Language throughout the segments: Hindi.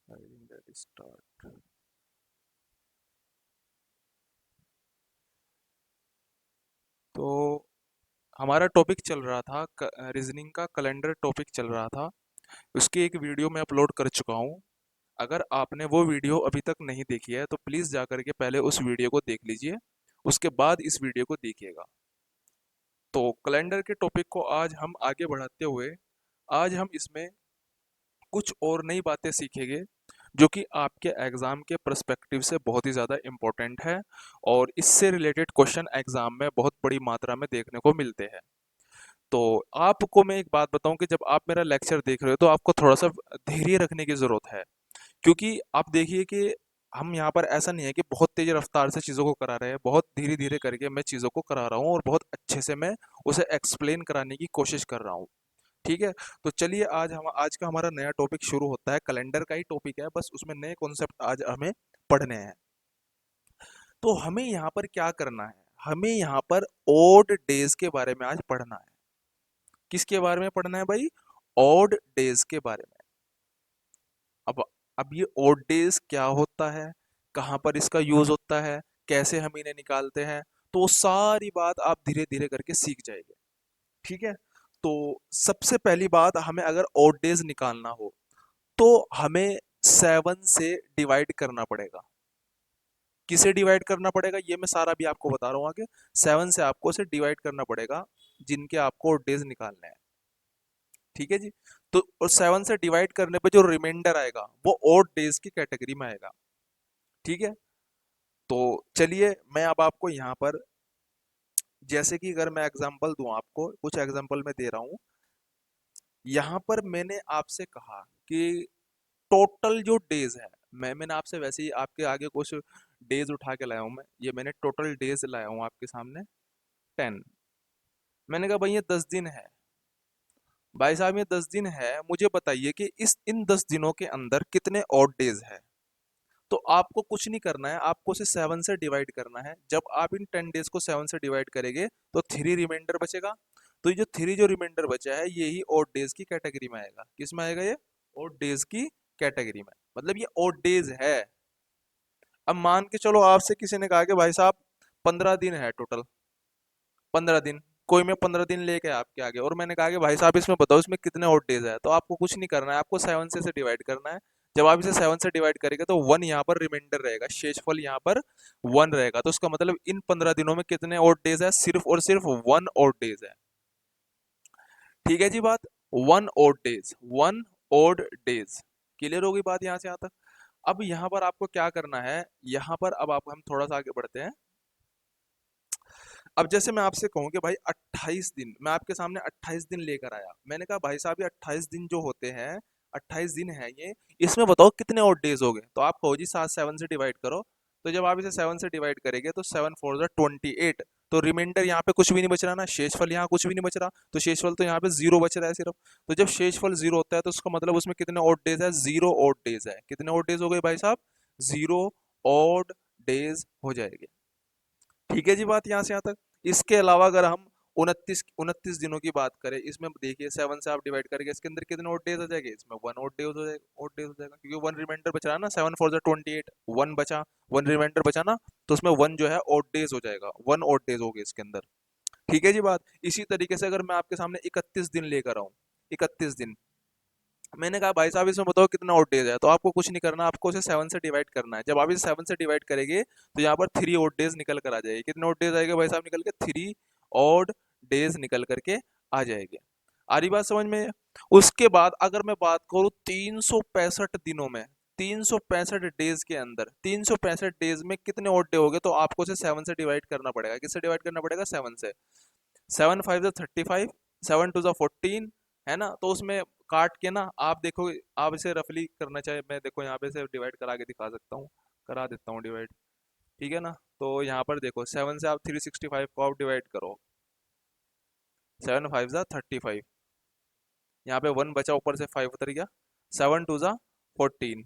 I think that is start. तो हमारा टॉपिक चल रहा था, रीजनिंग का कैलेंडर टॉपिक चल रहा था। उसकी एक वीडियो मैं अपलोड कर चुका हूँ। अगर आपने वो वीडियो अभी तक नहीं देखी है तो प्लीज़ जा करके पहले उस वीडियो को देख लीजिए, उसके बाद इस वीडियो को देखिएगा। तो कैलेंडर के टॉपिक को आज हम आगे बढ़ाते हुए आज हम इसमें कुछ और नई बातें सीखेंगे जो कि आपके एग्ज़ाम के पर्सपेक्टिव से बहुत ही ज़्यादा इम्पोर्टेंट है, और इससे रिलेटेड क्वेश्चन एग्ज़ाम में बहुत बड़ी मात्रा में देखने को मिलते हैं। तो आपको मैं एक बात बताऊं कि जब आप मेरा लेक्चर देख रहे हो तो आपको थोड़ा सा धैर्य रखने की ज़रूरत है, क्योंकि आप देखिए कि हम यहाँ पर ऐसा नहीं है कि बहुत तेज रफ्तार से चीज़ों को करा रहे हैं, बहुत धीरे धीरे करके मैं चीज़ों को करा रहा हूँ और बहुत अच्छे से मैं उसे एक्सप्लेन कराने की कोशिश कर रहा हूँ। ठीक है। तो चलिए आज का हमारा नया टॉपिक शुरू होता है। कैलेंडर का ही टॉपिक है, बस उसमें नए कॉन्सेप्ट आज हमें पढ़ने हैं। तो हमें यहाँ पर क्या करना है, हमें यहाँ पर ओड डेज के बारे में आज पढ़ना है। किसके बारे में पढ़ना है भाई? ओड डेज के बारे में। अब अब ये ओड डेज क्या होता है, कहाँ पर इसका यूज होता है, कैसे हम इन्हें निकालते हैं, तो वो सारी बात आप धीरे धीरे करके सीख जाएंगे। ठीक है। तो सबसे पहली बात, हमें अगर ओड डेज निकालना हो तो हमें 7 से डिवाइड करना पड़ेगा। किसे डिवाइड करना पड़ेगा ये मैं सारा भी आपको बता रहा हूँ आगे। 7 से आपको उसे डिवाइड करना पड़ेगा जिनके आपको डेज निकालने हैं। ठीक है जी। तो और 7 से डिवाइड करने पे जो रिमाइंडर आएगा वो ओड डेज की कैटेगरी में आएगा। ठीक है। तो चलिए मैं अब आपको यहाँ पर, जैसे कि अगर मैं एग्जांपल दूं, आपको कुछ एग्जांपल मैं दे रहा हूँ। यहाँ पर मैंने आपसे कहा कि टोटल जो डेज है, मैंने आपसे वैसे ही आपके आगे कुछ डेज उठा के लाया हूँ। मैं ये मैंने टोटल डेज लाया हूँ आपके सामने 10। मैंने कहा भाई ये 10 दिन है। भाई साहब ये 10 दिन है, मुझे बताइए कि इस इन 10 दिनों के अंदर कितने ऑड डेज है। तो आपको कुछ नहीं करना है, आपको इसे 7 से डिवाइड करना है। जब आप इन 10 डेज को 7 से डिवाइड करेंगे तो 3 रिमाइंडर बचेगा। तो ये जो 3 रिमाइंडर बचा है यही ऑड डेज की कैटेगरी में आएगा। किस में आएगा ये? ऑड डेज की कैटेगरी में। मतलब ये ऑड डेज है। अब मान के चलो आपसे किसी ने कहा कि भाई साहब 15 दिन है टोटल, 15 दिन, कोई मैं 15 दिन लेके आया आपके आगे और मैंने कहा कि भाई साहब इसमें बताओ इसमें कितने ऑड डेज है, तो आपको कुछ नहीं करना है, आपको 7 से डिवाइड करना है। जब आप इसे 7 से डिवाइड करेंगे तो 1 यहाँ पर रिमाइंडर रहेगा, शेषफल यहाँ पर 1 रहेगा। तो उसका मतलब इन 15 दिनों में कितने ऑड डेज है? सिर्फ और सिर्फ 1 ऑड डेज है। ठीक है जी बात। 1 odd days, 1 odd days. Clear होगी बात यहाँ से यहाँ तक? अब यहाँ पर आपको क्या करना है, यहाँ पर अब आप हम थोड़ा सा आगे बढ़ते हैं। अब जैसे मैं आपसे कहूँ कि भाई 28 दिन, मैं आपके सामने 28 दिन लेकर आया। मैंने कहा भाई साहब ये 28 दिन जो होते हैं, 28 दिन है ये, इसमें बताओ कितने और डेज हो गए। तो आप कहो जी 7 से डिवाइड करो। तो जब आप इसे 7 से डिवाइड करेंगे तो 7 4 जा 28। तो रिमाइंडर यहाँ पे कुछ भी नहीं बच रहा ना, शेषफल यहाँ कुछ भी नहीं बच रहा, तो शेषफल तो यहाँ पे जीरो बच रहा है सिर्फ। तो जब शेषफल जीरो होता है तो उसका मतलब उसमें कितने ऑड डेज है? 0 ऑड डेज है। कितने ऑड डेज हो गए भाई साहब? 0 ऑड डेज हो जाएंगे। ठीक है जी बात यहाँ से यहाँ तक। इसके अलावा अगर हम 29 दिनों की बात करें, इसमें देखिए 7 से आप डिवाइड करेंगे, इसके अंदर कितने और डेज आ जाएंगे? इसमें 1 और डेज हो जाएगा, और डेज हो जाएगा, क्योंकि 1 रिमाइंडर बचा है ना। 7 4 जा 28, 1 बचा, 1 रिमाइंडर बचा ना, तो उसमें 1 जो है और डेज हो जाएगा, 1 और डेज हो गए इसके अंदर। ठीक है जी बात। इसी तरीके से अगर मैं आपके सामने 31 दिन लेकर आऊँ, 31 दिन, मैंने कहा भाई साहब इसमें बताओ कितना ऑड डेज है, तो आपको कुछ नहीं करना, आपको इसे 7 से डिवाइड करना है। जब आप इसे 7 से डिवाइड करेंगे तो यहाँ पर 3 ऑड डेज निकल कर आ जाएगी। कितने ऑड डेज आएंगे भाई साहब निकल के? 3 ऑड डेज निकल करके आ जाएंगे। आ रही बात समझ में? उसके बाद अगर मैं बात करूँ 365 दिनों में, 365 डेज के अंदर 365 डेज में कितने ऑड डे हो गए, तो आपको इसे 7 से डिवाइड करना पड़ेगा। किससे डिवाइड करना पड़ेगा? 7 से। 7 5 जा 35, 7 2 जा 14, है ना। तो उसमें काट के ना आप देखो, आप इसे रफली करना चाहे, मैं देखो यहाँ पे से डिवाइड करा के दिखा सकता हूँ, करा देता हूँ डिवाइड। ठीक है ना। तो यहाँ पर देखो 7 से आप 365 को आप डिवाइड करो, 7 5 जा 35, यहाँ पे 1 बचा, ऊपर से 5 उतर गया, 7 2 जा 14,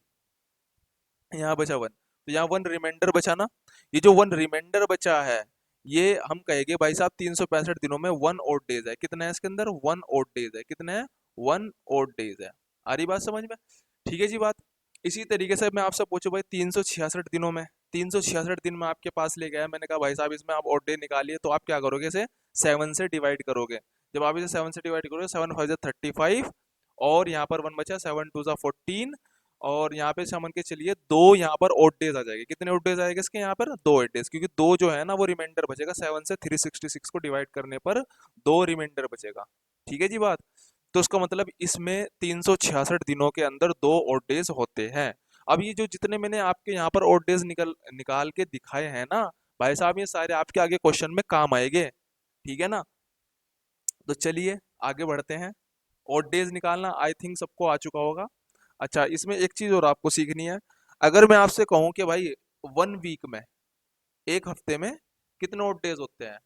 यहाँ बचा 1, तो यहाँ 1 रिमाइंडर बचा ना। ये जो 1 रिमाइंडर बचा है, ये हम कहेंगे भाई साहब 365 दिनों में 1 ऑड डेज है। कितना है इसके अंदर? 1 ऑड डेज है। कितने हैं? 1 ऑड डेज है। आ रही बात समझ में? ठीक है जी बात। इसी तरीके से मैं आपसे पूछूं भाई 366 दिनों में, 366 दिन में आपके पास ले गया, मैंने कहा भाई साहब इसमें आप ऑड डे निकालिए, तो आप क्या करोगे, इसे 7 से डिवाइड करोगे। जब आप इसे 7 से डिवाइड करोगे, 7 5 जा 35, और यहाँ पर 1 बचा, 7 2 जा 14, और यहाँ पे समझ के चलिए दो यहाँ पर ऑड डेज आ जाएंगे। कितने ऑड डेज आएंगे इसके यहाँ पर, दो ऑड डेज, क्योंकि दो जो है ना वो रिमाइंडर बचेगा, 7 से 366 को डिवाइड करने पर दो रिमाइंडर बचेगा। ठीक है जी बात। तो उसका मतलब इसमें 366 दिनों के अंदर दो ऑड डेज होते हैं। अब ये जो जितने मैंने आपके यहाँ पर ऑड डेज निकल निकाल के दिखाए हैं ना भाई साहब, ये सारे आपके आगे क्वेश्चन में काम आएंगे। ठीक है ना। तो चलिए आगे बढ़ते हैं। ऑड डेज निकालना आई थिंक सबको आ चुका होगा। अच्छा, इसमें एक चीज और आपको सीखनी है। अगर मैं आपसे कहूं कि भाई 1 वीक में, एक हफ्ते में कितने ऑड डेज होते हैं,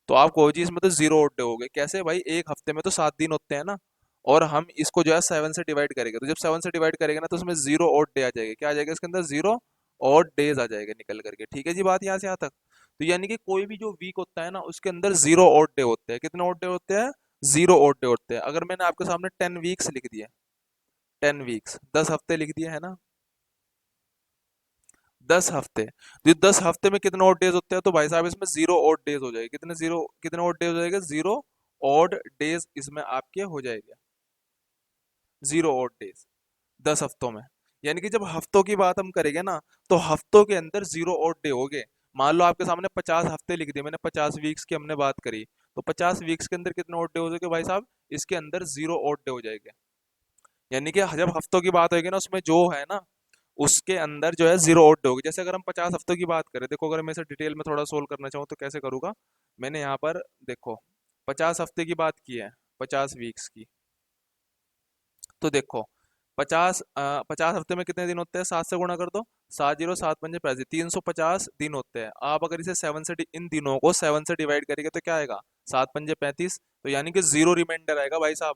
तो आप कहो जी इसमें तो 0 ऑड डे हो गए। कैसे भाई, एक हफ्ते में तो 7 दिन होते हैं ना, और हम इसको जो है 7 से डिवाइड करेंगे, तो जब 7 से डिवाइड करेंगे ना तो उसमें 0 ऑड डे आ जाएगा। क्या आ जाएगा इसके अंदर, 0 ऑड डेज आ जाएगा निकल करके। ठीक है जी बात, यहाँ से यहाँ तक। तो यानी कि कोई भी जो वीक होता है ना उसके अंदर 0 ऑड डे होते हैं। कितने ऑड डे होते हैं, 0 ऑड डे होते हैं। अगर मैंने आपके सामने 10 वीक्स लिख दिए, 10 वीक्स 10 हफ्ते लिख दिए है ना, 10 हफ्ते, तो ये 10 हफ्ते में कितने ऑड डेज होते हैं, तो भाई साहब इसमें 0 ऑड डेज हो जाएगा। कितने ऑड डेज हो जाएगा, 0 ऑड डेज इसमें आपके हो जाएंगे, 0 ऑड डेज 10 हफ्तों में। यानी कि जब हफ्तों की बात हम करेंगे ना, तो हफ्तों के अंदर 0 ऑड डे हो गए। मान लो आपके सामने 50 हफ्ते लिख दिए मैंने, 50 वीक्स की हमने बात करी, तो 50 वीक्स के अंदर कितने ऑड डे हो जाएंगे भाई साहब, इसके अंदर 0 ऑड डे हो जाएंगे। यानी कि जब हफ्तों की बात होगी ना उसमें जो है ना, उसके अंदर जो है 0 ऑड होगी। जैसे अगर हम 50 हफ्तों की बात करें, देखो अगर मैं इसे डिटेल में थोड़ा सोल्व करना चाहूँ तो कैसे करूँगा। मैंने यहाँ पर देखो 50 हफ्ते की बात की है, 50 वीक्स की, तो देखो 50 हफ्ते में कितने दिन होते हैं, 7 से गुणा कर दो, 7 0 7 5 85, 350 दिन होते हैं। आप अगर इसे इन दिनों को 7 से डिवाइड करेंगे तो क्या आएगा, 7 5 35, तो यानी कि 0 रिमाइंडर आएगा भाई साहब।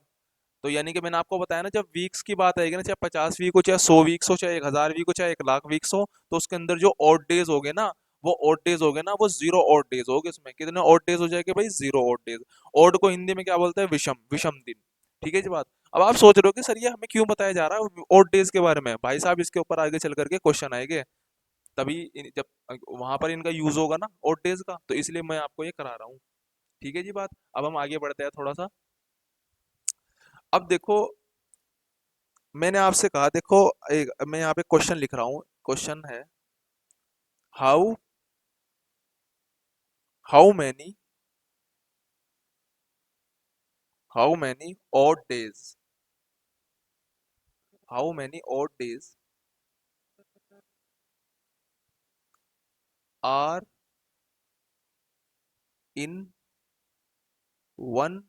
तो यानी कि मैंने आपको बताया ना, जब वीक्स की बात आएगी ना, चाहे 50 वीक हो, चाहे 100 वीक्स हो, चाहे 1000 वीक हो, चाहे 1 लाख वीक्स हो, तो उसके अंदर जो ऑड डेज हो गए ना, वो ऑड डेज हो गए ना, वो 0 ऑड डेज हो गए। इसमें कितने ऑड डेज हो जाएंगे भाई, 0 ऑड डेज। ऑड को हिंदी में क्या बोलते हैं, विषम, विषम दिन। ठीक है जी बात। अब आप सोच रहे हो कि सर ये हमें क्यों बताया जा रहा है ऑड डेज के बारे में, भाई साहब इसके ऊपर आगे चल करके क्वेश्चन आएंगे, तभी जब वहां पर इनका यूज होगा ना ऑड डेज का, तो इसलिए मैं आपको ये करा रहा हूँ। ठीक है जी बात। अब हम आगे बढ़ते हैं थोड़ा सा। अब देखो, मैंने आपसे कहा, देखो एक मैं यहाँ पे क्वेश्चन लिख रहा हूँ। क्वेश्चन है, how how many how many odd days how many odd days are in one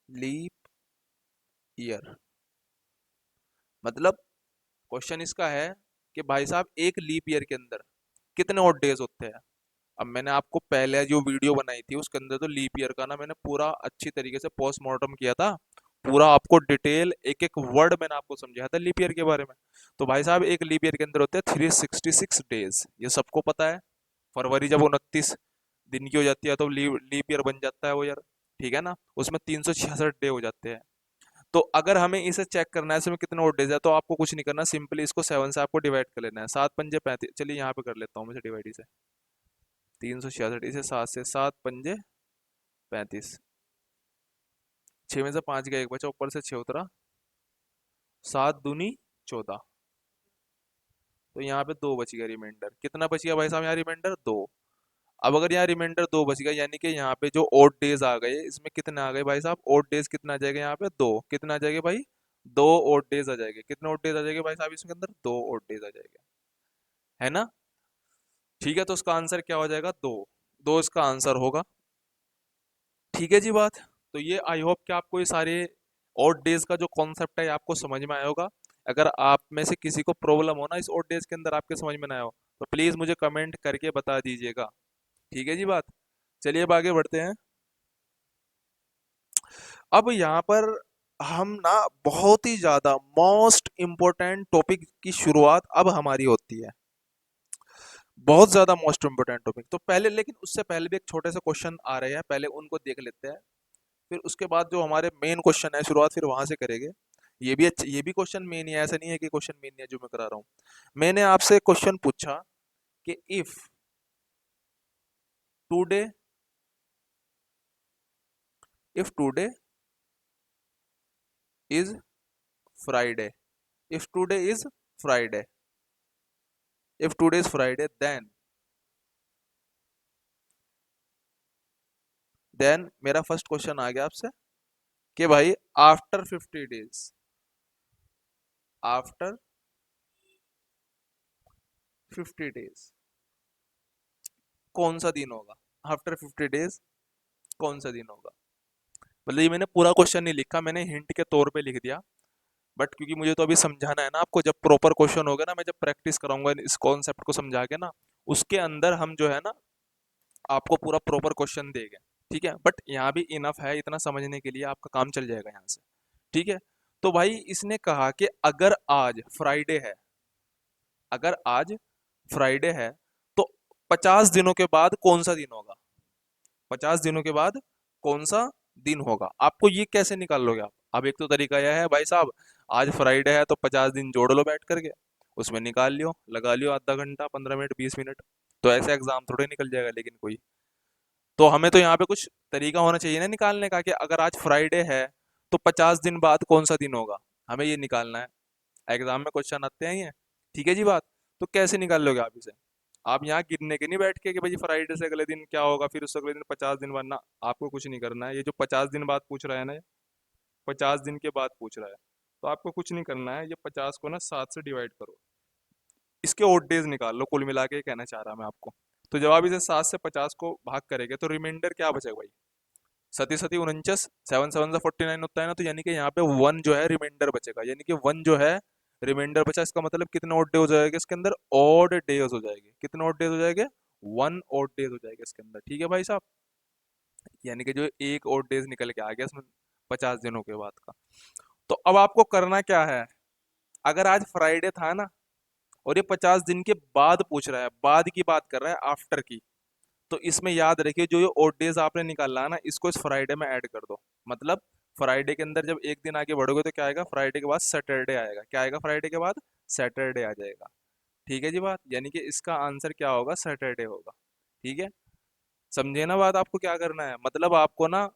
leap year. मतलब क्वेश्चन इसका है कि भाई साहब एक लीप ईयर के अंदर कितने ऑड डेज होते हैं। अब मैंने आपको पहले जो वीडियो बनाई थी उसके अंदर तो लीप ईयर का ना मैंने पूरा अच्छी तरीके से पोस्टमार्टम किया था, पूरा आपको डिटेल एक एक वर्ड मैंने आपको समझाया था लीप ईयर के बारे में। तो भाई साहब एक लीप ईयर के अंदर होते हैं 366 डेज, ये सबको पता है। फरवरी जब 29 दिन की हो जाती है तो लीप ईयर बन जाता है वो ईयर। ठीक है ना, उसमें 366 डे हो जाते हैं। तो अगर हमें इसे चेक करना है इसमें कितने और डेज है, तो आपको कुछ नहीं करना, सिंपली इसको 7 से आपको डिवाइड कर लेना है। 7 5 35, चलिए यहाँ पे कर लेता हूँ मैं डिवाइड इसे, 366 इसे 7 से 7 5 35, 6 में से 5 गया, एक बचा, ऊपर से 6 उतरा, 7 दूनी 14, तो यहाँ पे 2 बच गया रिमाइंडर। कितना बच गया भाई साहब यहाँ रिमाइंडर, 2। अब अगर यहाँ रिमाइंडर 2 बच गया, यानी कि यहाँ पे जो ओड डेज आ गए इसमें कितने आ गए भाई साहब, ओड डेज कितना आ जाएगा यहाँ पे, 2। कितना आ जाएगा भाई, 2 ओड डेज आ जाएंगे। कितने ओड डेज आ जाएंगे भाई साहब इसके अंदर, 2 ओड डेज आ जाएंगे, है ना। ठीक है, तो उसका आंसर क्या हो जाएगा, 2। 2 इसका आंसर होगा। ठीक है जी बात। तो ये आई होप कि आपको ये सारे ऑड डेज का जो कॉन्सेप्ट है ये आपको समझ में आया होगा। अगर आप में से किसी को प्रॉब्लम हो ना इस ऑड डेज के अंदर आपके समझ में ना आया हो, तो प्लीज़ मुझे कमेंट करके बता दीजिएगा। ठीक है जी बात। चलिए अब आगे बढ़ते हैं। अब यहाँ पर हम ना बहुत ही ज़्यादा मोस्ट इम्पोर्टेंट टॉपिक की शुरुआत अब हमारी होती है, बहुत ज़्यादा मोस्ट इम्पोर्टेंट टॉपिक। तो पहले, लेकिन उससे पहले भी एक छोटे से क्वेश्चन आ रहे हैं, पहले उनको देख लेते हैं, फिर उसके बाद जो हमारे मेन क्वेश्चन है शुरुआत फिर वहां से करेंगे। ये भी क्वेश्चन मेन ही है, ऐसा नहीं है कि क्वेश्चन मेन नहीं है जो मैं करा रहा हूँ। मैंने आपसे क्वेश्चन पूछा कि today if today is Friday if today is Friday if today is Friday then मेरा फर्स्ट क्वेश्चन आ गया आपसे कि भाई आफ्टर 50 डेज, आफ्टर 50 डेज कौन सा दिन होगा? आफ्टर 50 डेज कौन सा दिन होगा? मतलब ये मैंने पूरा क्वेश्चन नहीं लिखा, मैंने हिंट के तौर पे लिख दिया। बट क्योंकि मुझे तो अभी समझाना है ना आपको, जब प्रॉपर क्वेश्चन होगा ना, मैं जब प्रैक्टिस कराऊंगा इस कॉन्सेप्ट को समझा के ना, उसके अंदर हम जो है ना आपको पूरा प्रॉपर क्वेश्चन देंगे। ठीक है, बट यहाँ भी इनफ है, इतना समझने के लिए आपका काम चल जाएगा यहाँ से। ठीक है, तो भाई इसने कहा कि अगर आज फ्राइडे है, अगर आज फ्राइडे है तो 50 दिनों के बाद कौन सा दिन होगा? 50 दिनों के बाद कौन सा दिन होगा? आपको ये कैसे निकाल लोगे आप? अब एक तो तरीका यह है भाई साहब, आज फ्राइडे है तो 50 दिन जोड़ लो बैठ करके, उसमें निकाल लियो, लगा लियो आधा घंटा, 15 मिनट, 20 मिनट। तो ऐसे एग्जाम थोड़े निकल जाएगा लेकिन कोई। तो हमें तो यहाँ पे कुछ तरीका होना चाहिए ना निकालने का, कि अगर आज फ्राइडे है तो 50 दिन बाद कौन सा दिन होगा, हमें ये निकालना है। एग्जाम में क्वेश्चन आते हैं ये। ठीक है जी बात। तो कैसे निकाल लोगे आप इसे? आप यहाँ गिनने के नहीं बैठ के कि भाई फ्राइडे से अगले दिन क्या होगा, फिर उस अगले दिन 50 दिन बाद ना। आपको कुछ नहीं करना है, ये जो 50 दिन बाद पूछ रहा है ना, 50 दिन के बाद पूछ रहा है, तो आपको कुछ नहीं करना है, ये 50 को ना 7 से डिवाइड करो, इसके ओड डेज निकाल लो, कुल मिला के ये कहना चाह रहा मैं आपको। तो जब आप इसे 7 से 50 को भाग करेंगे तो रिमाइंडर क्या बचेगा भाई? सती सती 49, 7 7 49 होता है ना, तो यानी कि यहाँ पे वन जो है रिमाइंडर बचेगा, यानी कि वन जो है रिमाइंडर बचा। इसका मतलब कितने ऑड डे हो जाएगा इसके अंदर? ऑड डेज हो जाएंगे। कितने ऑड डेज हो जाएंगे? वन ऑड डेज हो जाएगा इसके अंदर। ठीक है भाई साहब, यानी कि जो एक ऑड डेज निकल के आ गया इसमें 50 दिनों के बाद का। तो अब आपको करना क्या है? अगर आज फ्राइडे था ना और ये 50 दिन के बाद पूछ रहा है, बाद की बात कर रहा है, आफ्टर की, तो इसमें याद रखिए जो ये ओड डेज आपने निकाला है ना, इसको इस फ्राइडे में ऐड कर दो। मतलब फ्राइडे के अंदर जब एक दिन आगे बढ़ोगे तो क्या आएगा? फ्राइडे के बाद सैटरडे आएगा। क्या आएगा फ्राइडे के बाद? सैटरडे आ जाएगा। ठीक है जी बात, यानी कि इसका आंसर क्या होगा? सैटरडे होगा। ठीक है, समझे ना बात? आपको क्या करना है, मतलब आपको ना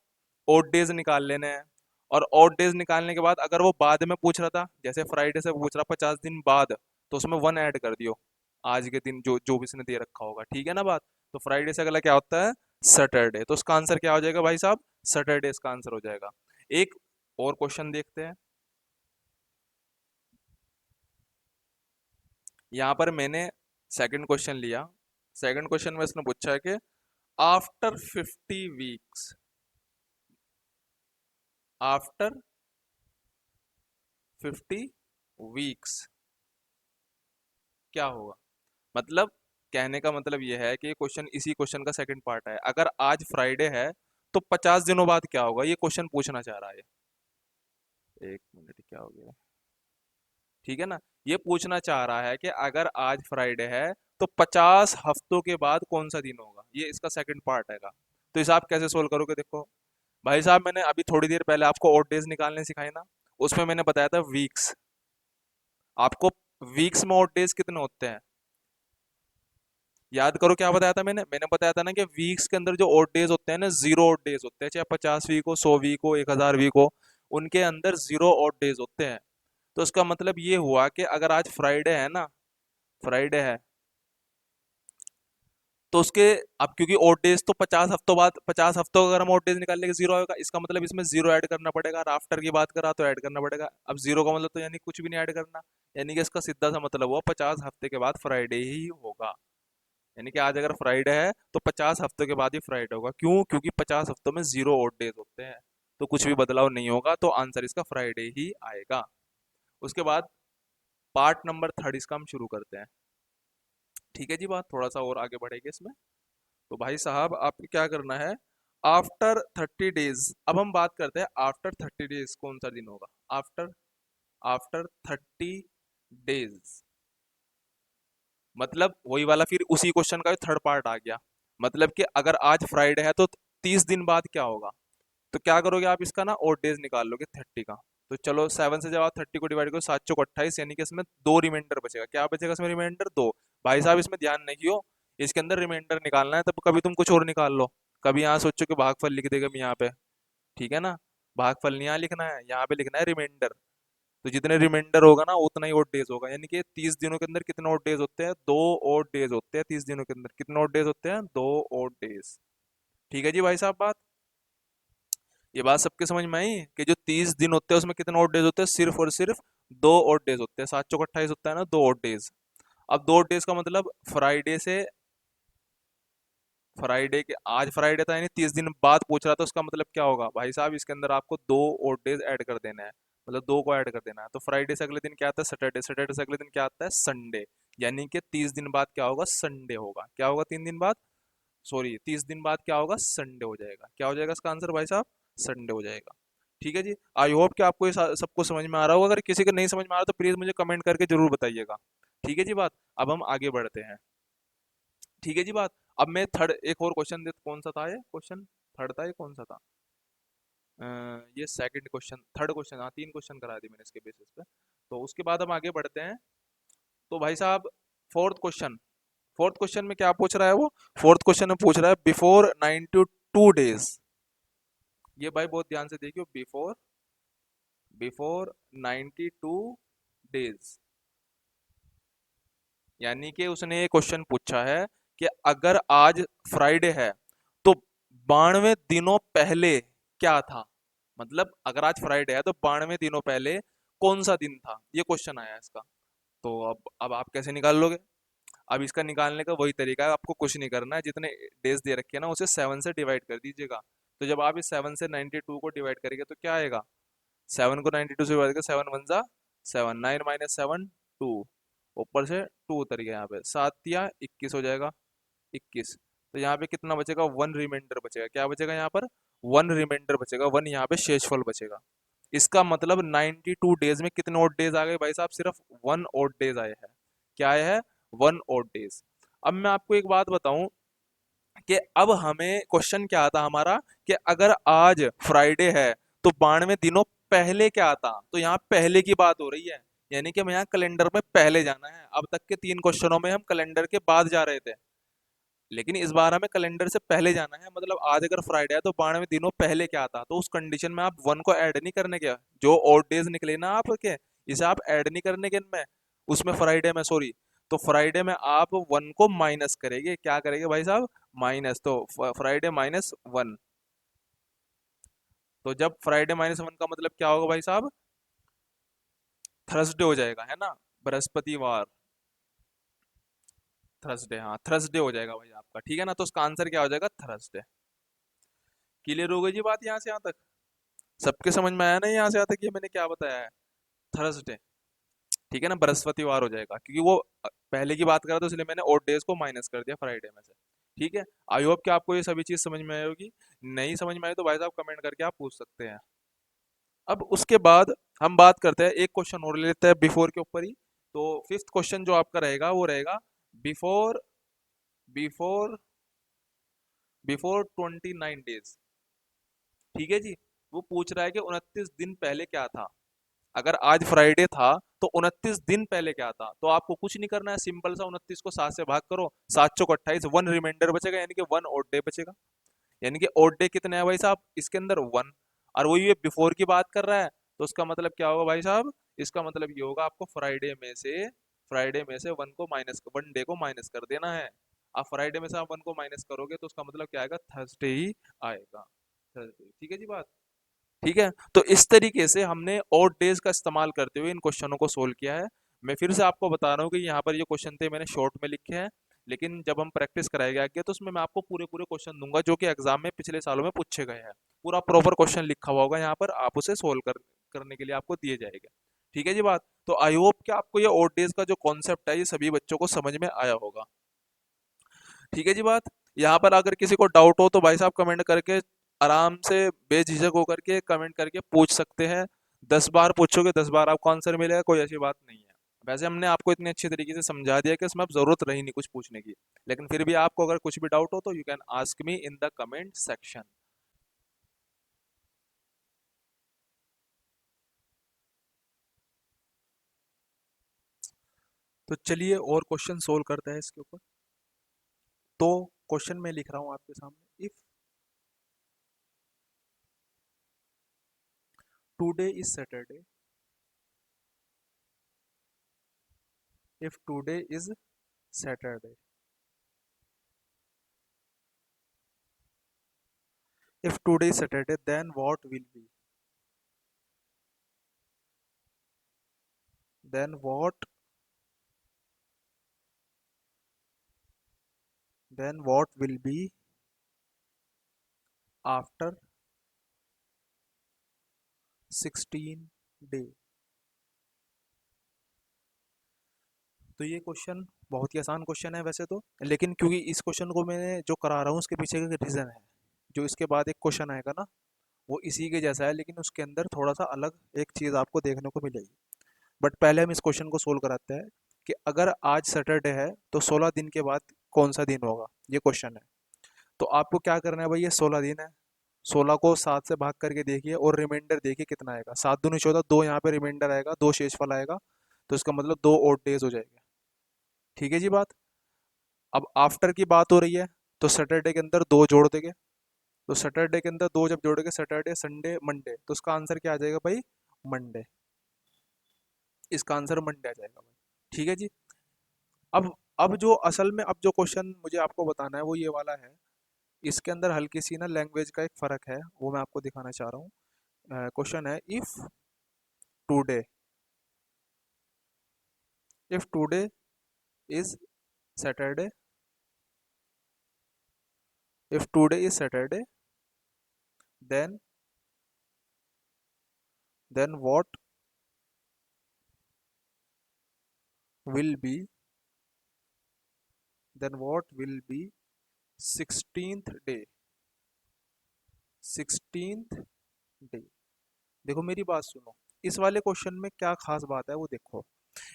ओड डेज निकाल लेने हैं, और ओड डेज निकालने के बाद अगर वो बाद में पूछ रहा था, जैसे फ्राइडे से पूछ रहा 50 दिन बाद, तो उसमें वन ऐड कर दियो, आज के दिन जो जो भी इसने दे रखा होगा। ठीक है ना बात? तो फ्राइडे से अगला क्या होता है? सैटरडे। तो उसका आंसर क्या हो जाएगा भाई साहब? सैटरडे इसका आंसर हो जाएगा। एक और क्वेश्चन देखते हैं। यहाँ पर मैंने सेकंड क्वेश्चन लिया। सेकंड क्वेश्चन में इसने पूछा है कि आफ्टर 50 वीक्स, आफ्टर 50 वीक्स क्या होगा? मतलब कहने का मतलब यह है कि ये क्वेश्चन, इसी क्वेश्चन का सेकंड पार्ट है। अगर आज फ्राइडे है तो 50 दिनों बाद क्या होगा, ये क्वेश्चन पूछना चाह रहा है। एक मिनट, क्या हो गया? ठीक है ना, ये पूछना चाह रहा है कि अगर आज फ्राइडे है तो 50 हफ्तों के बाद कौन सा दिन होगा, ये इसका सेकंड पार्ट हैगा। तो इसे आप कैसे सोल्व करोगे? देखो भाई साहब, मैंने अभी थोड़ी देर पहले आपको ऑड डेज निकालने सिखाए ना, उसमें मैंने बताया था वीक्स। आपको वीक्स में ऑड डेज कितने होते हैं याद करो, क्या बताया था मैंने? मैंने बताया था ना कि वीक्स के अंदर जो ऑड डेज होते हैं ना, जीरो ऑड डेज होते हैं, चाहे 50 वीक हो, 100 वीक हो, 1000 वीक हो, उनके अंदर जीरो ऑड डेज होते हैं। तो इसका मतलब ये हुआ कि अगर आज फ्राइडे है ना, फ्राइडे है, तो उसके, अब क्योंकि ओड डेज तो 50 हफ्तों बाद, 50 हफ्तों का अगर हम ओड डेज निकाल लेंगे जीरो आएगा, इसका मतलब इसमें जीरो ऐड करना पड़ेगा, और आफ्टर की बात करा तो ऐड करना पड़ेगा। अब जीरो का मतलब तो यानी कुछ भी नहीं ऐड करना, यानी कि इसका सीधा सा मतलब हुआ 50 हफ्ते के बाद फ्राइडे ही होगा। यानी कि आज अगर फ्राइडे है तो 50 हफ्तों के बाद ही फ्राइडे होगा। क्यों? क्योंकि 50 हफ्तों में जीरो ओड डेज होते हैं, तो कुछ भी बदलाव नहीं होगा, तो आंसर इसका फ्राइडे ही आएगा। उसके बाद पार्ट नंबर थर्ड इसका हम शुरू करते हैं। ठीक है जी बात, थोड़ा सा और आगे बढ़ेंगे इसमें। तो भाई साहब आपको क्या करना है? आफ्टर 30 डेज, अब हम बात करते हैं आफ्टर 30 डेज कौन सा दिन होगा। आफ्टर, आफ्टर 30 डेज, मतलब वही वाला, फिर उसी क्वेश्चन का थर्ड पार्ट आ गया। मतलब कि अगर आज फ्राइडे है तो 30 दिन बाद क्या होगा? तो क्या करोगे आप? इसका ना और डेज निकाल लोगे 30 का। तो चलो 7 से जब आप 30 को डिवाइड करो, 7 चौक 28, यानी कि इसमें दो रिमाइंडर बचेगा। क्या बचेगा इसमें रिमाइंडर? दो। भाई साहब इसमें ध्यान नहीं हो, इसके अंदर रिमाइंडर निकालना है, तब कभी तुम कुछ और निकाल लो। कभी यहाँ सोचो कि भागफल लिख देगा मैं यहाँ पे, ठीक है ना, भागफल नहीं यहाँ लिखना है, यहाँ पे लिखना है रिमाइंडर। तो जितने रिमाइंडर होगा ना उतना ही ओड डेज होगा, यानी कि 30 दिनों के अंदर कितने ओड डेज होते हैं? दो ओड डेज होते हैं 30 दिनों के अंदर। कितने ओड डेज होते हैं? दो ओड डेज। ठीक है जी भाई साहब बात, ये बात सबके समझ में आई कि जो 30 दिन होते हैं उसमें कितने ओड डेज होते हैं? सिर्फ और सिर्फ दो ओड डेज होते हैं। 7 चौक 28 होता है ना, दो ओड डेज। अब दो ओड डेज का मतलब फ्राइडे से, फ्राइडे के, आज फ्राइडे था यानी 30 दिन बाद पूछ रहा था, उसका मतलब क्या होगा भाई साहब? इसके अंदर आपको दो ओड डेज ऐड कर देना है, मतलब दो को ऐड कर देना है। तो फ्राइडे से अगले दिन क्या आता है? सैटरडे। सैटरडे से अगले दिन क्या आता है? संडे। यानी कि 30 दिन बाद क्या होगा? संडे होगा। क्या होगा 3 दिन बाद? सॉरी, 30 दिन बाद क्या होगा? संडे हो जाएगा। क्या हो जाएगा इसका आंसर भाई साहब? संडे हो जाएगा। ठीक है जी, आई होप कि आपको ये सबको समझ में आ रहा होगा। अगर किसी को नहीं समझ में आ रहा तो प्लीज मुझे कमेंट करके जरूर बताइएगा। ठीक है जी बात, अब हम आगे बढ़ते हैं। ठीक है जी बात, अब मैं थर्ड एक और क्वेश्चन दे, कौन सा था ये क्वेश्चन? थर्ड था, ये कौन सा था? अ, ये सेकंड क्वेश्चन, थर्ड क्वेश्चन। हाँ, 3 क्वेश्चन करा दिए मैंने इसके बेसिस पे। तो उसके बाद हम आगे बढ़ते हैं। तो भाई साहब फोर्थ क्वेश्चन, फोर्थ क्वेश्चन में क्या पूछ रहा है वो? फोर्थ क्वेश्चन में पूछ रहा है बिफोर 92 डेज। ये भाई बहुत ध्यान से देखियो, बिफोर, बिफोर 92 डेज। यानी कि उसने ये क्वेश्चन पूछा है कि अगर आज फ्राइडे है तो 92 दिनों पहले क्या था? मतलब अगर आज फ्राइडे है तो 92 दिनों पहले कौन सा दिन था? ये क्वेश्चन आया है इसका। तो अब आप कैसे निकाल लोगे? अब इसका निकालने का वही तरीका है, आपको कुछ नहीं करना है, जितने डेज दे रखे हैं ना उसे 7 से डिवाइड कर दीजिएगा। तो जब आप इस 7 से 92 को डिवाइड करेंगे तो क्या आएगा? 7 को 92 से डिवाइड करेंगे, 7 वन जा 7, 9 - 7 2, ऊपर से 2 उतर गया, यहाँ पे 7 या 21 हो जाएगा, 21। तो यहाँ पे कितना बचेगा? वन रिमाइंडर बचेगा। क्या बचेगा यहाँ पर? वन रिमाइंडर बचेगा, वन यहाँ पे शेषफल बचेगा। इसका मतलब 92 डेज में कितने ओड डेज आ गए भाई साहब? सिर्फ वन ओड डेज आए हैं। क्या आए हैं? One odd days. अब मैं आपको एक बात बताऊं कि अब हमें क्वेश्चन क्या आता हमारा, कि अगर आज फ्राइडे है तो 92 दिनों पहले क्या आता? तो यहाँ पहले की बात हो रही है, यानी कि हमें यहाँ कैलेंडर में पहले जाना है। अब तक के 3 क्वेश्चनों में हम कैलेंडर के बाद जा रहे थे, लेकिन इस बार हमें कैलेंडर से पहले जाना है। मतलब आज अगर फ्राइडे है तो 92 दिनों पहले क्या था? तो उस कंडीशन में आप वन को ऐड नहीं करने के, जो ऑड डेज निकले ना आपके, इसे आप ऐड नहीं करने के इनमें, उसमें फ्राइडे में, सॉरी। तो फ्राइडे में आप वन को माइनस करेंगे। क्या करेंगे भाई साहब? माइनस। तो फ्राइडे -1। तो जब फ्राइडे -1 का मतलब क्या होगा भाई साहब? थर्सडे हो जाएगा, है ना, बृहस्पतिवार, थर्सडे। हाँ, थर्सडे हो जाएगा भाई आपका, ठीक है ना। तो उसका आंसर क्या हो जाएगा? थर्सडे। क्लियर हो गई जी बात यहाँ से यहाँ तक? सबके समझ में आया ना यहाँ से यहाँ तक ये मैंने क्या बताया है? थर्सडे, ठीक है ना, बृहस्पतिवार हो जाएगा, क्योंकि वो पहले की बात कर रहा था, इसलिए मैंने ओड डेज को माइनस कर दिया फ्राइडे में से। ठीक है, आई होप कि आपको ये सभी चीज समझ में आई होगी। नहीं समझ में आई तो भाई साहब कमेंट करके आप पूछ सकते हैं। अब उसके बाद हम बात करते हैं, एक क्वेश्चन और ले लेते हैं बिफोर के ऊपर ही। तो फिफ्थ क्वेश्चन जो आपका रहेगा वो रहेगा बिफोर, बिफोर, बिफोर 29 डेज। ठीक है जी, वो पूछ रहा है कि 29 दिन पहले क्या था? अगर आज फ्राइडे था तो 29 दिन पहले क्या था? तो आपको कुछ नहीं करना है, सिंपल सा 29 को 7 से भाग करो, 7 चौक 28, वन रिमाइंडर बचेगा, यानी कि वन ओड डे बचेगा। यानी कि ओड डे कितने हैं भाई साहब इसके अंदर? वन। और वो ये बिफोर की बात कर रहा है, तो उसका मतलब क्या होगा भाई साहब? इसका मतलब ये होगा आपको फ्राइडे में से वन को माइनस, वन डे को माइनस कर देना है। आप फ्राइडे में से आप वन को माइनस करोगे तो उसका मतलब क्या आएगा? थर्सडे ही आएगा, थर्सडे। ठीक है जी बात, ठीक है। तो इस तरीके से हमने ऑड डेज का इस्तेमाल करते हुए इन क्वेश्चनों को सोल्व किया है। मैं फिर से आपको बता रहा हूँ कि यहाँ पर ये क्वेश्चन थे मैंने शॉर्ट में लिखे हैं, लेकिन जब हम प्रैक्टिस कराएंगे आगे तो उसमें मैं आपको पूरे पूरे क्वेश्चन दूंगा जो कि एग्जाम में पिछले सालों में पूछे गए हैं। पूरा प्रॉपर क्वेश्चन लिखा हुआ होगा यहाँ पर, आप उसे सोल्व करने के लिए आपको दिए जाएंगे। ठीक है जी बात, तो आई होप कि आपको ये ऑड डेज का जो कॉन्सेप्ट है ये सभी बच्चों को समझ में आया होगा। ठीक है जी बात, यहाँ पर अगर किसी को डाउट हो तो भाई साहब कमेंट करके आराम से बेझिझक होकर के कमेंट करके पूछ सकते हैं। 10 बार पूछोगे 10 बार आपको आंसर मिलेगा, कोई ऐसी बात नहीं है। वैसे हमने आपको इतने अच्छे तरीके से समझा दिया कि उसमें अब जरूरत रही नहीं कुछ पूछने की, लेकिन फिर भी आपको अगर कुछ भी डाउट हो तो you can ask me in the comment section. तो चलिए और क्वेश्चन सोल्व करते हैं इसके ऊपर। तो क्वेश्चन मैं लिख रहा हूँ आपके सामने, if today is Saturday, if today is Saturday, if today is Saturday, then what will be? Then what? Then what will be after 16 day? तो ये क्वेश्चन बहुत ही आसान क्वेश्चन है वैसे तो, लेकिन क्योंकि इस क्वेश्चन को मैं जो करा रहा हूँ उसके पीछे का रीज़न है। जो इसके बाद एक क्वेश्चन आएगा ना, वो इसी के जैसा है, लेकिन उसके अंदर थोड़ा सा अलग एक चीज़ आपको देखने को मिलेगी। बट पहले हम इस क्वेश्चन को सोल्व कराते हैं कि अगर आज सैटरडे है तो 16 दिन के बाद कौन सा दिन होगा, ये क्वेश्चन है। तो आपको क्या करना है भाई, ये 16 दिन है, 16 को 7 से भाग करके देखिए और रिमाइंडर देखिए कितना आएगा। 7 दूनी 14, 2 यहाँ पे रिमाइंडर आएगा, 2 शेषफल आएगा, तो इसका मतलब 2 ओड डेज हो जाएंगे। ठीक है जी बात। अब आफ्टर की बात हो रही है, तो सैटरडे के अंदर 2 जोड़ देंगे। तो सैटरडे के अंदर 2 जब जोड़ेंगे, सैटरडे संडे मंडे, तो इसका आंसर क्या आ जाएगा भाई, मंडे। इसका आंसर मंडे आ जाएगा भाई। ठीक है जी। अब जो असल में अब जो क्वेश्चन मुझे आपको बताना है वो ये वाला है। इसके अंदर हल्की सी ना लैंग्वेज का एक फर्क है, वो मैं आपको दिखाना चाह रहा हूँ। क्वेश्चन है, today if today is Saturday if today is Saturday, then what will be then what will be 16th day 16th day. देखो मेरी बात सुनो, इस वाले क्वेश्चन में क्या खास बात है वो देखो।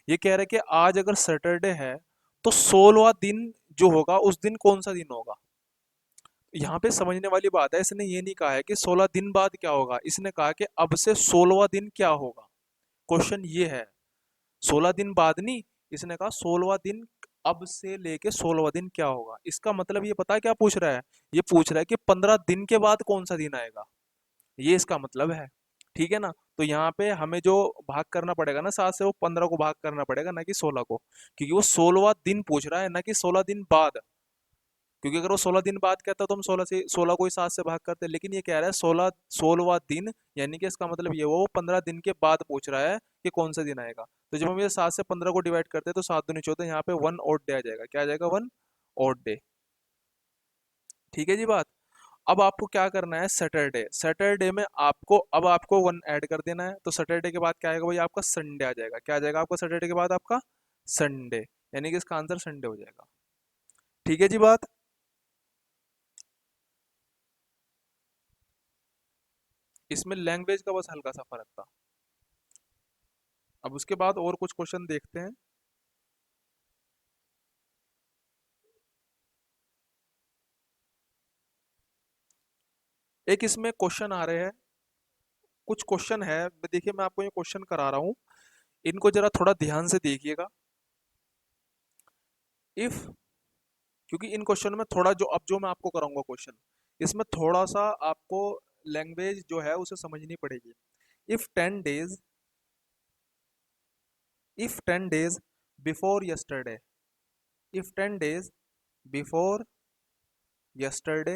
ये कह रहा है कि आज अगर सैटरडे है तो 16वां दिन जो होगा उस दिन कौन सा दिन होगा। यहाँ पे समझने वाली बात है, इसने ये नहीं कहा है कि 16 दिन बाद क्या होगा, इसने कहा कि अब से 16वां दिन क्या होगा। क्वेश्चन ये है, 16 दिन बाद नहीं, इसने कहा 16वां दिन अब से लेके 16वां दिन क्या होगा। इसका मतलब ये पता है क्या पूछ रहा है, ये पूछ रहा है कि 15 दिन के बाद कौन सा दिन आएगा, ये इसका मतलब है। ठीक है ना। तो यहाँ पे हमें जो भाग करना पड़ेगा ना 7 से, वो 15 को भाग करना पड़ेगा, ना कि 16 को, क्योंकि वो 16वां दिन पूछ रहा है, ना कि 16 दिन बाद। क्योंकि अगर वो 16 दिन बाद कहता तो हम 16 को ही 7 से भाग करते, लेकिन ये कह रहा है 16वां दिन, यानी कि इसका मतलब ये हुआ वो 15 दिन के बाद पूछ रहा है कि कौन सा दिन आएगा। तो जब हम ये 7 से 15 को डिवाइड करते हैं तो 7 दूनी 14, यहाँ पे 1 ओड डे आ जाएगा। क्या आ जाएगा, 1 ओड डे। ठीक है जी बात। अब आपको क्या करना है, सैटरडे सैटरडे में आपको अब आपको 1 ऐड कर देना है। तो सैटरडे के बाद क्या आएगा भाई, आपका संडे आ जाएगा। क्या आ जाएगा आपका सैटरडे के बाद, आपका संडे, यानी कि इसका आंसर संडे हो जाएगा। ठीक है जी बात। इसमें लैंग्वेज का बस हल्का सा फर्क था। अब उसके बाद और कुछ क्वेश्चन देखते हैं। एक इसमें क्वेश्चन आ रहे हैं, कुछ क्वेश्चन है, देखिए मैं आपको ये क्वेश्चन करा रहा हूँ, इनको जरा थोड़ा ध्यान से देखिएगा। इफ, क्योंकि इन क्वेश्चन में थोड़ा जो अब जो मैं आपको कराऊंगा क्वेश्चन, इसमें थोड़ा सा आपको लैंग्वेज जो है उसे समझनी पड़ेगी। If 10 days if 10 days before yesterday if 10 days before yesterday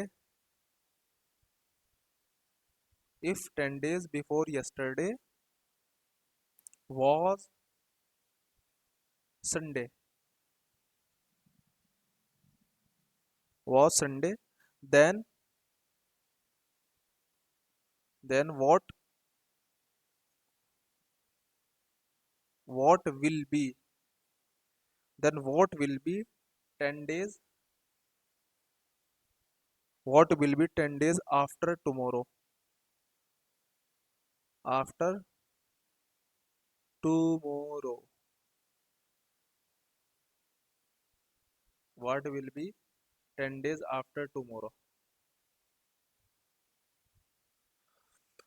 if 10 days before yesterday was Sunday was Sunday, then what will be what will be 10 days, what will be 10 days after tomorrow, after tomorrow, what will be 10 days after tomorrow।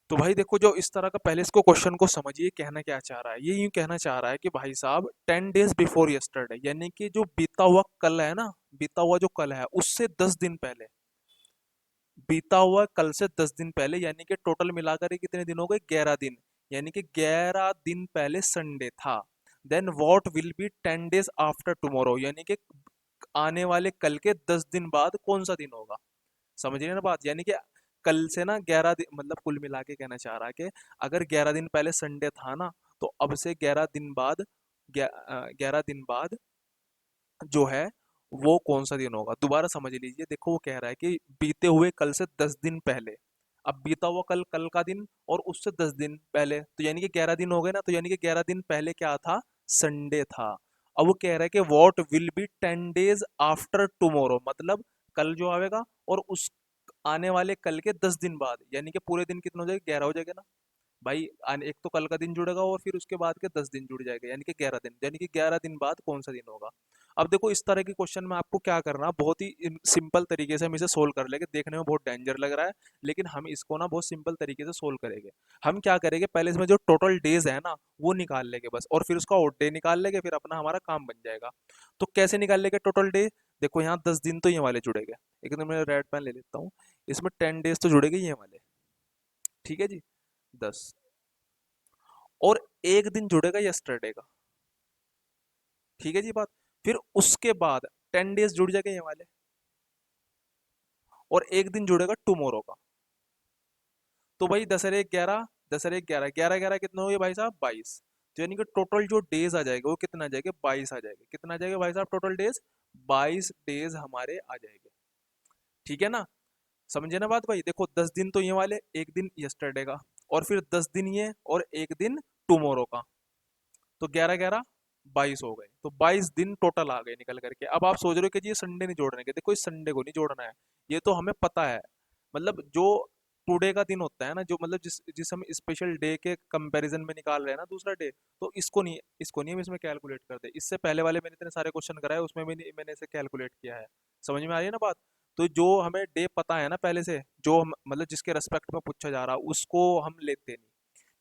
तो भाई देखो, जो इस तरह का पहले इसको क्वेश्चन को समझिए, कहना क्या चाह रहा है। ये यूं कहना चाह रहा है कि भाई साहब 10 days बिफोर यस्टरडे, यानी कि जो बीता हुआ कल है ना, बीता हुआ जो कल है उससे 10 दिन पहले, बीता हुआ कल से 10 दिन पहले, यानी कि टोटल मिलाकर ये कितने दिन हो गए, 11 दिन। यानी कि 11 दिन पहले संडे था। Then what will be 10 days after tomorrow, यानी कि आने वाले कल के 10 दिन बाद कौन सा दिन होगा। समझ रहे हैं ना बात, यानी कि कल से ना 11 दिन, मतलब कुल मिला के कहना चाह रहा है कि अगर 11 दिन पहले संडे था ना, तो अब से 11 दिन बाद, 11 दिन बाद जो है वो कौन सा दिन होगा। दोबारा समझ लीजिए, देखो वो कह रहा है कि बीते हुए कल से 10 दिन पहले, अब बीता हुआ कल कल का दिन, और उससे 10 दिन पहले, तो यानी कि 11 दिन हो गए ना, तो यानी कि 11 दिन पहले क्या था, संडे था। अब वो कह रहा है कि what will be 10 days after tomorrow, मतलब कल जो आएगा और उस आने वाले कल के 10 दिन बाद, यानी कि पूरे दिन कितने हो जाएगा, 11 हो जाएगा ना भाई। एक तो कल का दिन जुड़ेगा और फिर उसके बाद के 10 दिन जुड़ जाएगा, यानी कि 11 दिन, यानी कि 11 दिन बाद कौन सा दिन होगा। अब देखो इस तरह के क्वेश्चन में आपको क्या करना, बहुत ही सिंपल तरीके से हम इसे सोल्व कर लेंगे। देखने में बहुत डेंजर लग रहा है, लेकिन हम इसको ना बहुत सिंपल तरीके से सोल्व करेंगे। हम क्या करेंगे, पहले इसमें जो टोटल डेज है ना वो निकाल लेंगे बस, और फिर उसका आउट डे निकाल लेंगे, फिर अपना हमारा काम बन जाएगा। तो कैसे निकाल लेंगे टोटल डे, देखो यहाँ 10 दिन तो ये वाले जुड़ेंगे। एक तो मैं रेड पेन ले लेता हूँ, इसमें 10 days तो जुड़ेंगे ये वाले, ठीक है जी, 10, और एक दिन जुड़ेगा यस्टरडे का, ठीक है जी बात। फिर उसके बाद 10 days जुड़ जाएंगे ये वाले, और एक दिन जुड़ेगा टुमारो का। तो भाई 10 और 1 11, 10 और 1 11, 11 11 कितना हो गया भाई साहब, 22। तो यानी कि टोटल जो डेज आ जाएगा वो कितना आ जाएगा, 22 आ जाएगा। कितना आ जाएगा भाई साहब टोटल डेज, 22 डेज हमारे आ जाएंगे, ठीक है ना। समझे ना बात भाई, देखो 10 दिन तो ये वाले, एक दिन यस्टरडे का, और फिर 10 दिन ये, और एक दिन टुमारो का, तो 11 11 22 हो गए। तो 22 दिन टोटल आ गए निकल करके। अब आप सोच रहे हो कि जी ये संडे नहीं जोड़ने के, देखो इस संडे को नहीं जोड़ना है, ये तो हमें पता है। मतलब जो टुडे का दिन होता है ना, जो मतलब जिस जिस हम स्पेशल डे के कंपैरिजन में निकाल रहे हैं ना दूसरा डे, तो इसको नहीं हम इसमें कैलकुलेट करते। इससे पहले वाले मैंने इतने सारे क्वेश्चन कराए, उसमें मैंने इसे कैलकुलेट किया है। समझ में आ रही है ना बात। तो जो हमें डे पता है ना पहले से, जो हम मतलब जिसके रेस्पेक्ट में पूछा जा रहा है, उसको हम लेते नहीं,